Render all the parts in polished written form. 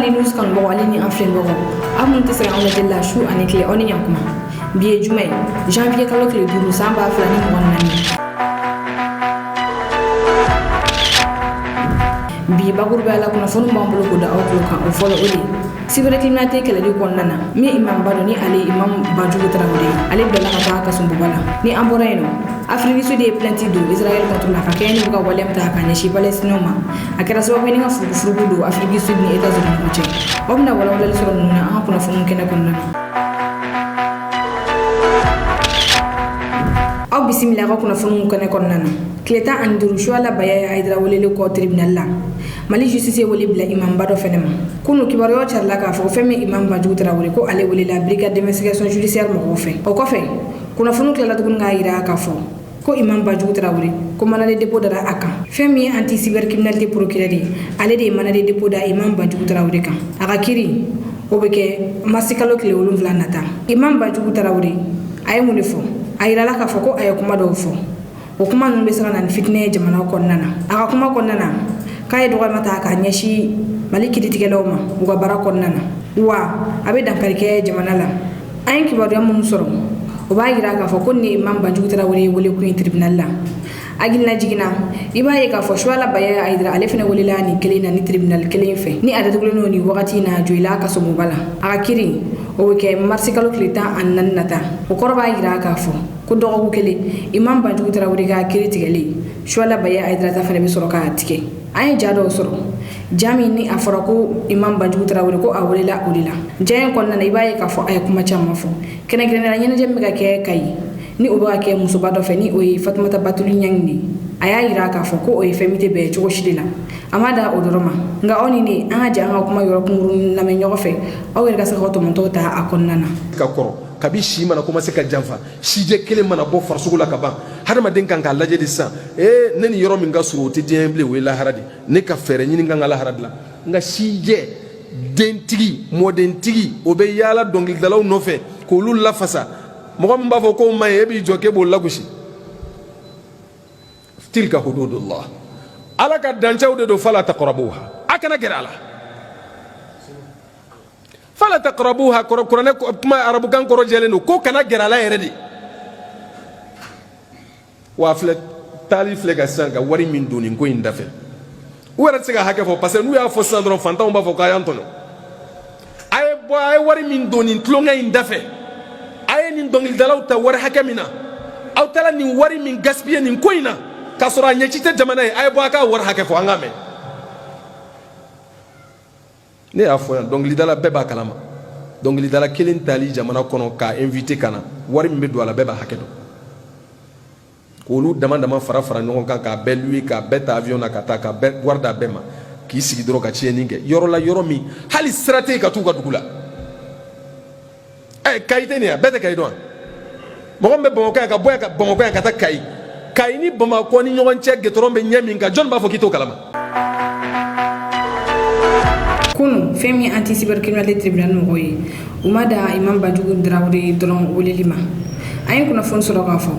ali nus kan bo ali ni aflen bo amun te sera on la jella shu ani kle oni yakuma biye jumay janvier kalo kle duru samba flani mo nani bi bagul bala kuna fonu mbambulo ko da outlook kan o folo odi sibere klimate kala di ko nana mi imam badoni ali imam baju trawde ali bela ka ka sumbu bala ni amboreno Afrique Sud est planté d'eau Israël contre la faim ni buga walem ta kan shi Palestine ma akara so bini nga fugu do Afrique Sud ni États-Unis ko ce omna wala wala so nuna an kuna funu kene kon nana aw bismillah ko kuna funu kene kon nana kleta anduru shwala baya haydra wala ko tribunal la mali justice wali bila imam bado fenema kunu kibaro charla ka fo femme imam baju trawre ko ale wali la brigade d'investigation judiciaire mo fe o ko fe kuna funu kala dugun nga ira ka fo ko imam baju trawre ko manade dépôt dara aka femme anti cybercriminalité procureur ale de manade dépôt da imam baju trawre kan aka kiri o beke masikalo kile wolum vlanata imam baju trawre ay munifo ayira la ka fo ko ay kuma do fo o kuma no be sanga nan fitne jamana ko nana aka kuma ko nana kay do mata ka nyashi maliki ditigelo ma uga barakon nana wa abe dankari ke jamana la ayin kibaru mun soro o ba gira ka fa kunni imam baju trawre wole ku tribunal la agilna jigina ibaye ka fo shwala baya aidra alefna wolila ni kelina ni tribunal kelen fe ni ada tuguleno ni wakati na joila ka so mubala akiri o ke marsikalo klita annan nata o korba gira ka fo ko dogo kele imam baju trawre ga kiri tigeli shwala baya aidra ta fa ne soro ka tike ay jado soro jami ni afarako imam baju trawre ko awolila olila jayen kon na ibaye ka fo ay kuma chamma fo kene kene na nyene jemme ka ke kay ni oba ke muso bado fe ni oyi fatmata batulu nyangni aya ira ka fo ko oyi femite be chogo shidila amada odoroma nga oni ni anja nga kuma yoro kunguru na me nyogo fe o wer ga sa hoto monto ta akonnana ka koro kabishi mana kuma se ka janfa shije kele mana bo farsugula ka ban har ma den kan ka laje di san neni yoro min ga suro ti demble we la haradi ne ka fere nyini nga la haradla nga shije dentigi modentigi obe yala dongil dalaw no fe ko lul la fasa mo ba fo ko may bi joke bo lagushi tilka hududullah ala ka dancawde do fala taqrabuha akana gerala fala taqrabuha qur'an ko kuma arabu kan ko jeleno ko kana gerala yeredi wa flet talif lega sanga wari min doni ko indafe wara tsiga hake fo parce que nous ya fo sandro fantam ba fo ka yantono ay bo ay wari min doni tlonga indafe ay nin dongil dalaw ta wari hakamina aw tala nin wari min gaspiye nin koina kasura nyechite jamana ay bo aka wari hake fo angame ne afo dongil dala beba kalama dongil dala kelen tali jamana kono ka invité kana wari min be do ala beba hake do ko lu demande ma fara nyon kan ka belui ka beta avion na kata ka be guarda bema ki sigi dro ka cheninge yoro la yoro mi hali stratégie ka tuga dugula kayite ni beta kaydo mo gombe bon ka boya ka bon ka ta kay ni bama ko ni nyon che getorombe nyami ka jon ba fo kito kalama kunu femi anti cybercriminalité tribunal mo koy umada imam baju drawde dron wolelima ayin kuna fon soro ka fo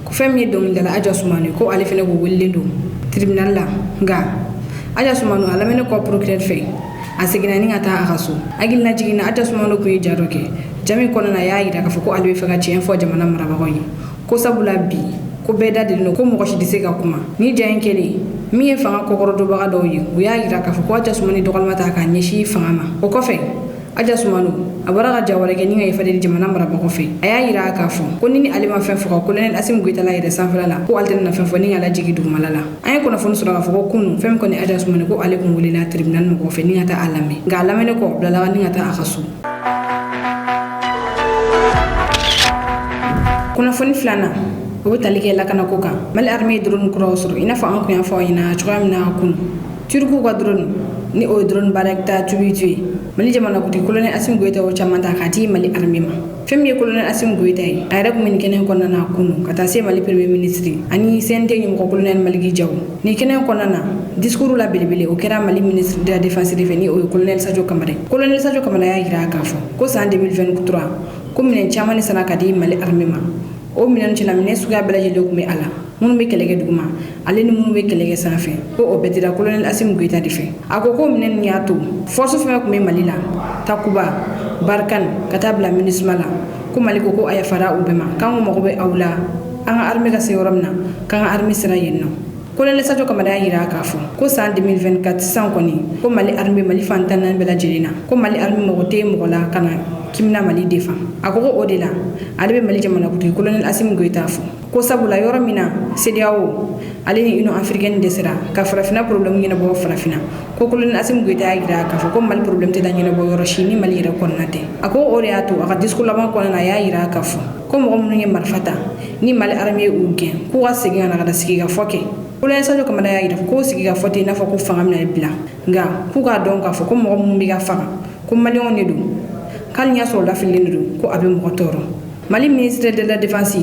ko femi dom dala aja sumani ko ale fene go wollendo tribunal la nga aja sumanu ala mene ko procureur fe asigina ni ngata akaso agil na jigina aja sumanu ko jaroke jami kono na yayi daga fo ko alwe fega ci info jamana maraba ko yi ko sabula bi ko beda de no ko mo ko shi disega kuma ni jayen kele mi e fanga ko gorodo baga do yi bu yayi daga fo ko aja sumani dogal mata ka nyeshi fanga ma o ko fe aja sumanu abara ga jawale ke ni ngai fade jamana maraba ko fe ayayi ra ka fo ko ni alima fen fo ko len asim guita la ide sanfala la ko alten na fen fo ni ala jigi du malala ay ko na fon sura fo ko kunu fem ko ni aja sumani ko alaikum walila tribunal mo ko fe ni ngata alame ga alame ne ko blala ni ngata akasu kuna foni flana o talike la kana koka mal armée drone crossro ina fa an ko ya fa ina chramina kun turku ga drone ni o drone barakta tubitu mali jamana kuti colonel asim goita o chamanta kati mali armée ma femme colonel asim goita ay rek min kenen ko nana kunu kata se mali premier ministre ani sente nyum ko colonel malgi jaw ni kenen ko nana discours la belebele o kera mali ministre de la défense revenu o colonel Sadio Kamara ya gira kafo ko sa 2023 ko minen chamani sana kadi mali armée ma o minen ci la minen suga belaje do ko mi ala mun be kelege duguma ale ni munu be kelege sanfɛ ko o bɛɛ dira colonel Assimi Goïta de fɛ a ko minɛn nin y'a to force fɛn kun bɛ Mali la Takuba Barkan ka taa bila MINUSMA la ko Mali ko a yafara u bɛɛ ma k'an ko mago bɛ aw la an ka armée ka se yɔrɔ min na k'an ka armée sera yen nɔ colonel Sadio Kamara y'a yira k'a fɔ ko san 2024 sisan kɔni ko Mali armée Mali fantan naani bɛɛ lajɛlen na ko Mali armée mɔgɔ tɛ mɔgɔ la ka na kimina Mali defa a ko o de la ale bɛ Mali jamana kuntigi colonel Assimi Goïta fɔ ko sabula yɔrɔ min na CEDEAO ale ni Union africaine de sera ka farafina problème ɲɛnabɔ farafina ko colonel Assimi Goïta y'a yira k'a fɔ ko Mali problème tɛ da ɲɛnabɔ yɔrɔ si ni Mali yɛrɛ kɔnɔna tɛ a ko o de y'a to a ka discours laban kɔnɔna na a y'a yira k'a fɔ ko mɔgɔ minnu ye marifa ta ni Mali armée y'u gɛn k'u ka segin ka na ka sigi ka fɔ kɛ colonel Sadio Kamara y'a yira k'o sigi ka fɔ tɛ i n'a fɔ ko fanga bɛna bila nka k'u k'a dɔn k'a fɔ ko mɔgɔ minnu bɛ ka faga ko maliyɛnw de don k'ali y'a sɔrɔ lafililen de don ko a bɛ mɔgɔ tɔɔrɔ Mali ministre de la défense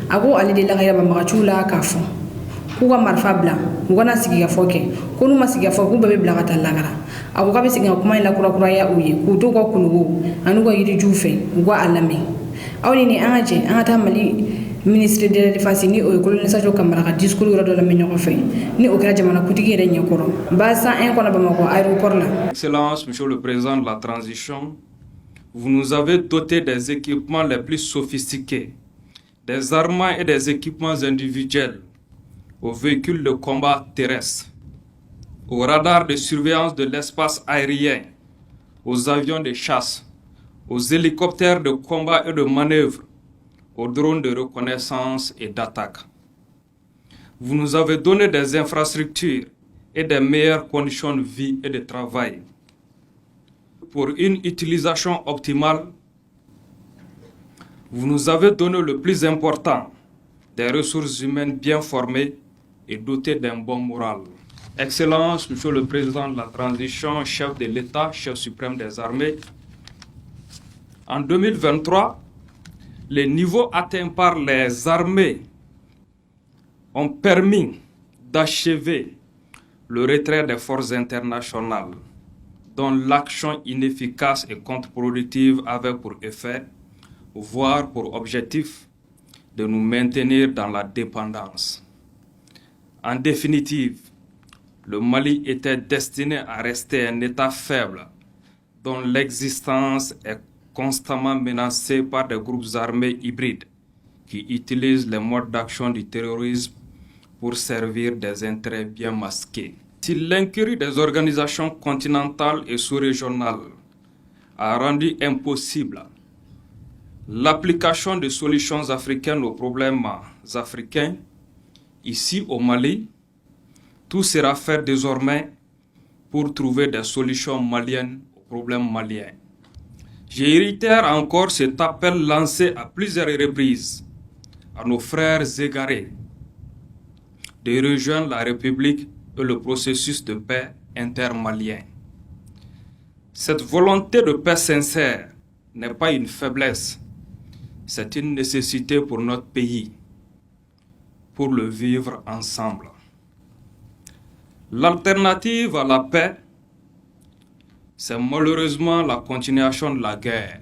a ko ale de la ka yabamagaciw la k'a fɔ k'u ka marifa bila u kana sigi ka fɔ kɛ ko n'u ma sigi ka fɔ k'u bɛɛ bɛ bila ka taa lagara a ko k'a bɛ segin ka kuma in lakurakuraya u ye k'u to ka kulugo ani ka yirijuw fɛ u ka a lamɛn aw ni an ka jɛ an ka taa Mali ministre de la défense ni o ye colonel Sadio Kamara ka discours yɔrɔ dɔ lamɛn ɲɔgɔn fɛ ni o kɛra jamana kuntigi yɛrɛ ɲɛkɔrɔ basa an kɔnɔ Bamakɔ aéroport la. Excellence, Monsieur le Président de la Transition, vous nous avez doté des équipements les plus sophistiqués, des armements et des équipements individuels, aux véhicules de combat terrestres, aux radars de surveillance de l'espace aérien, aux avions de chasse, aux hélicoptères de combat et de manœuvre, aux drones de reconnaissance et d'attaque. Vous nous avez donné des infrastructures et des meilleures conditions de vie et de travail. Pour une utilisation optimale, vous nous avez donné le plus important, des ressources humaines bien formées et dotées d'un bon moral. Excellence, Monsieur le Président de la Transition, chef de l'État, chef suprême des armées, en 2023, les niveaux atteints par les armées ont permis d'achever le retrait des forces internationales, dont l'action inefficace et contre-productive avait pour effet, voire pour objectif, de nous maintenir dans la dépendance. En définitive, le Mali était destiné à rester un État faible, dont l'existence est constamment menacée par des groupes armés hybrides qui utilisent les modes d'action du terrorisme pour servir des intérêts bien masqués. Si l'incurie des organisations continentales et sous-régionales a rendu impossible l'application de solutions africaines aux problèmes africains, ici au Mali, tout sera fait désormais pour trouver des solutions maliennes aux problèmes maliens. Je réitère encore cet appel lancé à plusieurs reprises à nos frères égarés de rejoindre la République et le processus de paix intermalien. Cette volonté de paix sincère n'est pas une faiblesse, c'est une nécessité pour notre pays, pour le vivre ensemble. L'alternative à la paix, c'est malheureusement la continuation de la guerre.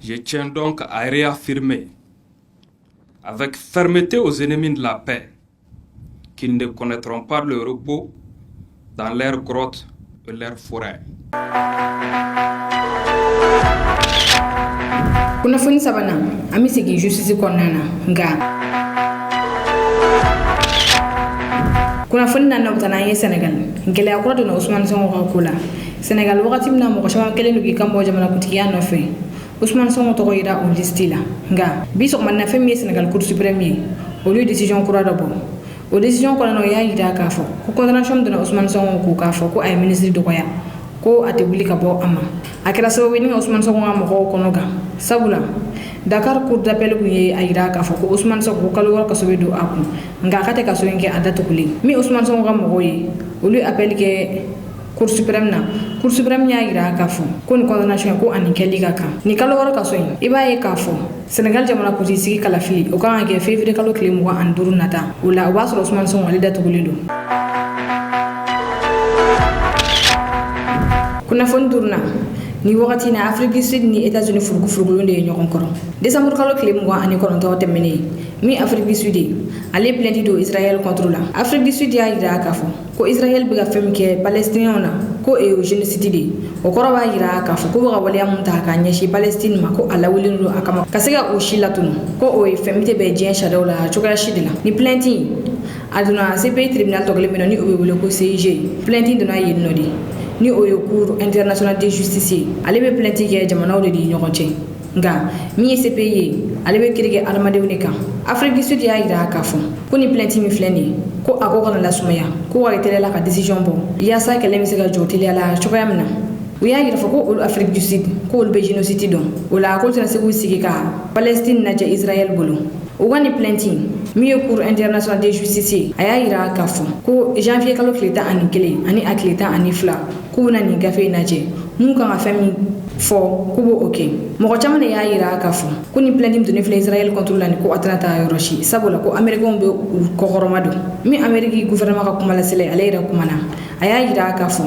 Je tiens donc à réaffirmer avec fermeté aux ennemis de la paix qu'ils ne connaîtront pas le repos dans leurs grottes et leurs forêts. Kunnafoni sabanan an bɛ segin justice kɔnɔna na nka kunnafoni na bɛ taa n'an ye Senegal gɛlɛya kura donna Ousmane Sonko ka ko la Senegal wagati min na mɔgɔ caman kɛlen don k'i kan bɔ jamanakuntigiya nɔfɛ Ousmane Sonko tɔgɔ yera o liste la nka bi sɔgɔmada fɛn min ye Senegal Cour suprême ye olu ye décision kura dɔ bɔ o décision kɔnɔna o y'a yira k'a fɔ ko condamnation donna Ousmane Sonko ko k'a fɔ ko a ye ministre dɔgɔya ko a tɛ wuli ka bɔ a ma a kɛra sababu ye ni Ousmane Sonko ka mɔgɔw kɔnɔ kan sabula Dakar Cour d'appel kun ye a yira k'a fɔ ko Ousmane Sonko kalo wɔɔrɔ kaso bɛ don a kun nka a ka tɛ kaso in kɛ a datugulen min Ousmane Sonko ka mɔgɔw ye olu ye appel kɛ Cour suprême na Cour suprême y'a yira k'a fɔ ko ni condamnation ko ani kɛli ka kan ni kalo wɔɔrɔ kaso in i b'a ye k'a fɔ Senegal jamana kuntigi sigi kalafili o kan ka kɛ février kalo tile 25 nata o la o b'a sɔrɔ Ousmane Sonko ale datugulen don. Kunnafoni duruna ni wagati na Afrique du Sud ni États-Unis furugufurugulen de ye ɲɔgɔn kɔrɔ décembre kalo tile 29 tɛmɛnen mi Afrique du Sud ale plainte do Israël contre la Afrique du Sud ya ira ka fo ko Israël biga fem ke palestinien na ko e génocide de o koroba ira ka fo ko ga wale amunta ka nyashi Palestine ma ko ala wulin ro akama kasega o shilatunu ko o e femite be jien shadawla choka shidila ni plainte aduna CPI tribunal togale minoni o be wole ko CIG plainte dona yinodi ni o yo cour international de justice ale be plainte ke jamanaw de di ñokonche nga mi CPI ale be kirige almadew ne kan Afrique du Sud ya ira ka fo ko ni plainte mi fleni ko ako kana la sumaya ko wa tele la ka decision bon ya sa ke le mi se ga jotile la choka yamna uya gira fo ko Afrique du Sud ko be génocide don wala ko tana se ko sigi ka Palestine na je Israël bolo o wani plainte mi yo cour international de justice aya ira ka fo ko janvier kalo kleta ani kele ani akleta ani fla ko na ni gafe na je mun kan afami fo kubo okay mo chama ne ya ira ka fo ko ni plainte de ne Israël contre la ni ko atlanta yoroshi sabola ko americain be ko horomado mi amerique gouvernement ka kuma la sele ale ira kuma na aya ira ka fo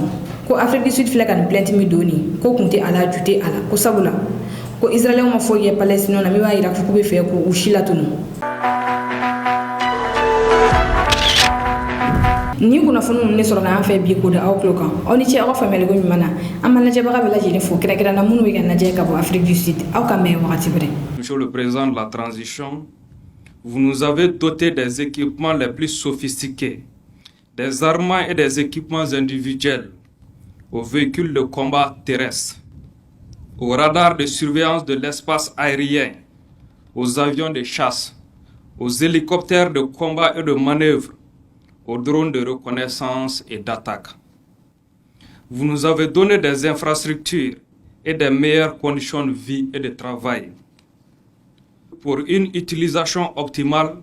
ko Afrique du Sud fle kan plainte mi doni ko kunte ala jute ala ko sabola ko Israël ma fo ye Palestine na mi wa ira ko be fe ko ushila tunu ni kuna funu ne soro na fa bi ko da outlook oni ci awa famele go nyumana amana je baga bela jeni fo kira kira na munu wiga na je ka bo Afrique du Sud aw ka me wakati bre. Monsieur le président de la transition, vous nous avez doté des équipements les plus sophistiqués, des armements et des équipements individuels, aux véhicules de combat terrestres, aux radars de surveillance de l'espace aérien, aux avions de chasse, aux hélicoptères de combat et de manœuvre, aux drones de reconnaissance et d'attaque. Vous nous avez donné des infrastructures et des meilleures conditions de vie et de travail. Pour une utilisation optimale,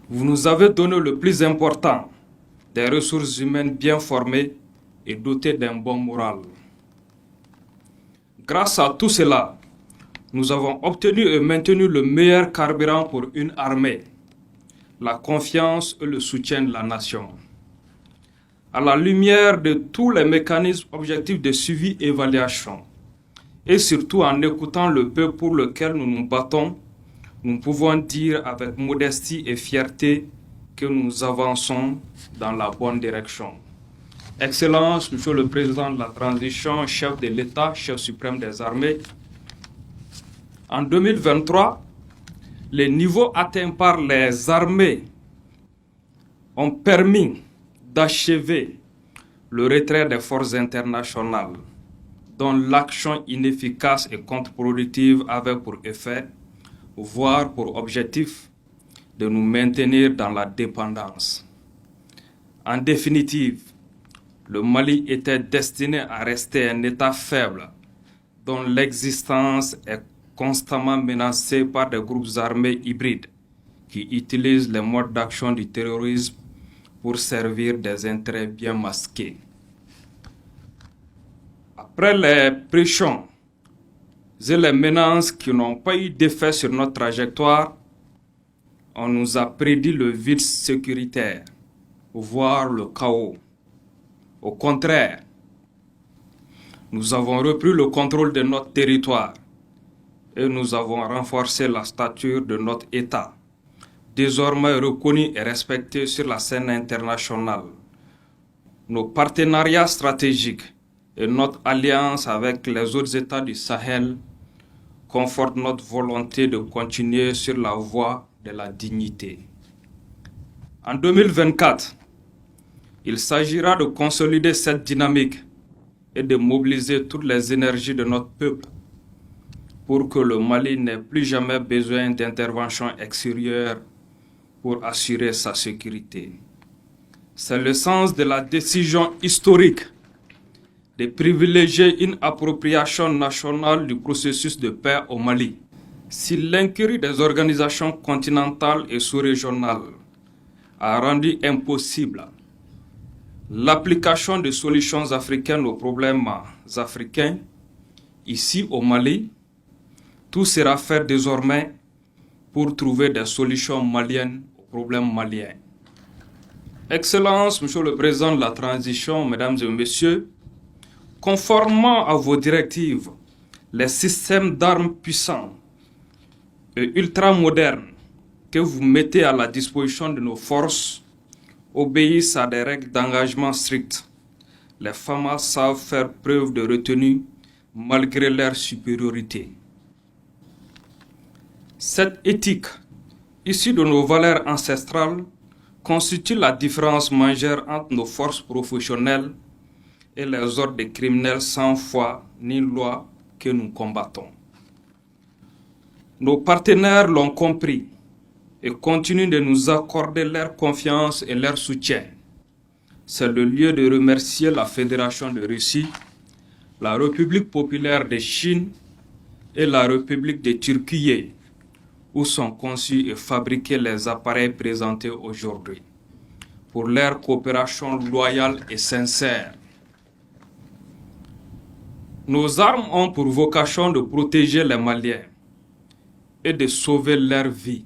vous nous avez donné le plus important, des ressources humaines bien formées et dotées d'un bon moral. Grâce à tout cela, nous avons obtenu et maintenu le meilleur carburant pour une armée, la confiance et le soutien de la nation. À la lumière de tous les mécanismes objectifs de suivi et évaluation, et surtout en écoutant le peuple pour lequel nous nous battons, nous pouvons dire avec modestie et fierté que nous avançons dans la bonne direction. Excellence, Monsieur le Président de la Transition, chef de l'État, chef suprême des armées, en 2023, les niveaux atteints par les armées ont permis d'achever le retrait des forces internationales, dont l'action inefficace et contre-productive avait pour effet, voire pour objectif, de nous maintenir dans la dépendance. En définitive, le Mali était destiné à rester un État faible, dont l'existence est constamment menacée par des groupes armés hybrides qui utilisent les modes d'action du terrorisme pour servir des intérêts bien masqués. Après les pressions et les menaces qui n'ont pas eu d'effet sur notre trajectoire, on nous a prédit le vide sécuritaire, voire le chaos. Au contraire, nous avons repris le contrôle de notre territoire et nous avons renforcé la stature de notre État, désormais reconnu et respecté sur la scène internationale. Nos partenariats stratégiques et notre alliance avec les autres États du Sahel confortent notre volonté de continuer sur la voie de la dignité. En 2024, il s'agira de consolider cette dynamique et de mobiliser toutes les énergies de notre peuple pour que le Mali n'ait plus jamais besoin d'intervention extérieure pour assurer sa sécurité. C'est le sens de la décision historique de privilégier une appropriation nationale du processus de paix au Mali. Si l'incurie des organisations continentales et sous-régionales a rendu impossible l'application de solutions africaines aux problèmes africains, ici au Mali, tout sera fait désormais pour trouver des solutions maliennes aux problèmes maliens. Excellence, Monsieur le Président de la Transition, Mesdames et Messieurs, conformément à vos directives, les systèmes d'armes puissants et ultra-modernes que vous mettez à la disposition de nos forces obéissent à des règles d'engagement strictes. Les FAMA savent faire preuve de retenue malgré leur supériorité. Cette éthique, issue de nos valeurs ancestrales, constitue la différence majeure entre nos forces professionnelles et les ordres des criminels sans foi ni loi que nous combattons. Nos partenaires l'ont compris et continuent de nous accorder leur confiance et leur soutien. C'est le lieu de remercier la Fédération de Russie, la République populaire de Chine et la République de Turquie, où sont conçus et fabriqués les appareils présentés aujourd'hui, pour leur coopération loyale et sincère. Nos armes ont pour vocation de protéger les Maliens et de sauver leur vie.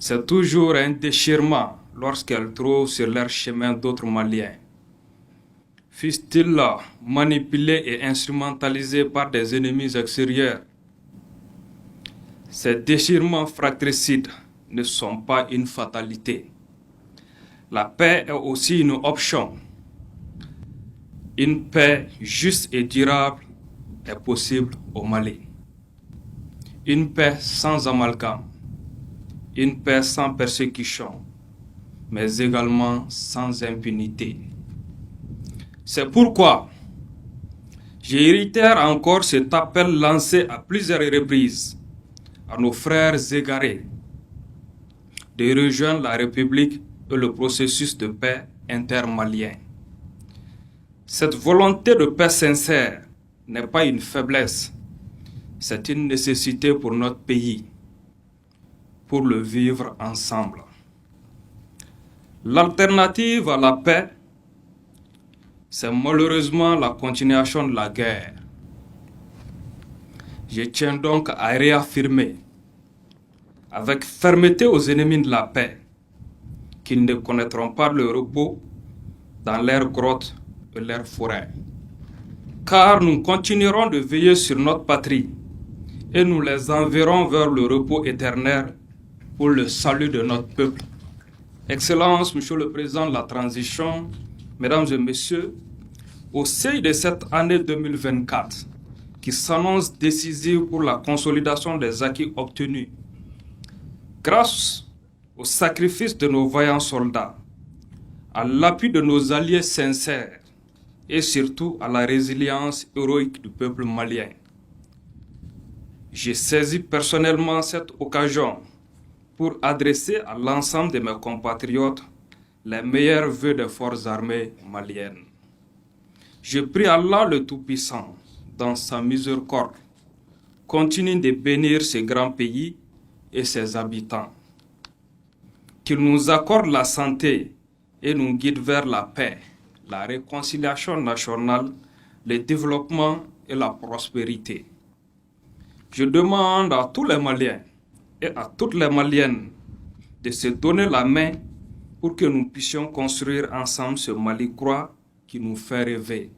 C'est toujours un déchirement lorsqu'elles trouvent sur leur chemin d'autres Maliens. Fussent-ils là manipulés et instrumentalisés par des ennemis extérieurs? Ces déchirements fratricides ne sont pas une fatalité. La paix est aussi une option. Une paix juste et durable est possible au Mali. Une paix sans amalgame, une paix sans persécution, mais également sans impunité. C'est pourquoi j'ai hérité encore cet appel lancé à plusieurs reprises à nos frères égarés de rejoindre la République et le processus de paix intermalien. Cette volonté de paix sincère n'est pas une faiblesse, c'est une nécessité pour notre pays, pour le vivre ensemble. L'alternative à la paix, c'est malheureusement la continuation de la guerre. Je tiens donc à réaffirmer avec fermeté aux ennemis de la paix qu'ils ne connaîtront pas le repos dans leurs grottes et leurs forêts. Car nous continuerons de veiller sur notre patrie et nous les enverrons vers le repos éternel pour le salut de notre peuple. Excellences, Monsieur le Président de la Transition, Mesdames et Messieurs, au sein de cette année 2024, qui s'annonce décisive pour la consolidation des acquis obtenus, grâce au sacrifice de nos vaillants soldats, à l'appui de nos alliés sincères et surtout à la résilience héroïque du peuple malien. J'ai saisi personnellement cette occasion pour adresser à l'ensemble de mes compatriotes les meilleurs vœux des forces armées maliennes. Je prie Allah le Tout-Puissant, dans sa miséricorde, continue de bénir ce grand pays et ses habitants. Qu'il nous accorde la santé et nous guide vers la paix, la réconciliation nationale, le développement et la prospérité. Je demande à tous les Maliens et à toutes les Maliennes de se donner la main pour que nous puissions construire ensemble ce Mali croix qui nous fait rêver.